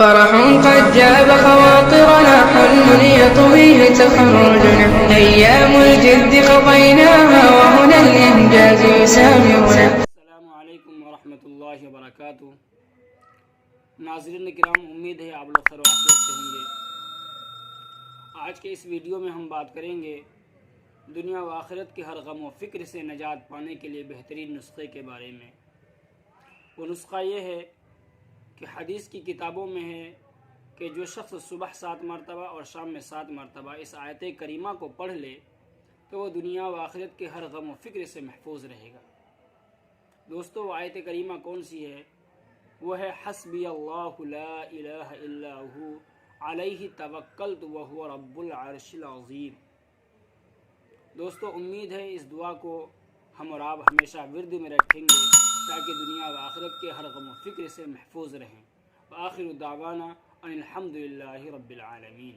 فرح قد جاب خواطرنا حلم يطويه تخرجنا أيام الجد قضيناها وهنا الإنجاز يسامرنا. السلام علیکم ورحمۃ اللہ وبرکاتہ. ناظرین کرام، امید ہے آپ لوگ خیر و عافیت سے ہوں گے. آج کے اس ویڈیو میں ہم بات کریں گے دنیا و آخرت کے ہر غم و فکر سے نجات پانے کے لیے بہترین نسخے کے بارے میں. وہ نسخہ یہ ہے کہ حدیث کی کتابوں میں ہے کہ جو شخص صبح 7 مرتبہ اور شام میں 7 مرتبہ اس آیت کریمہ کو پڑھ لے تو وہ دنیا و آخرت کے ہر غم و فکر سے محفوظ رہے گا. دوستو، وہ آیت کریمہ کون سی ہے؟ وہ ہے حسبی اللہ لا الہ الا ہو علیہ توکلت وہو رب العرش العظیم. دوستو، امید ہے اس دعا کو ہم اور آپ ہمیشہ ورد میں رکھیں گے تاکہ دنیا و آخرت کے ہر غم و فکر سے محفوظ رہیں. وآخر دعوانا ان الحمد للہ رب العالمین.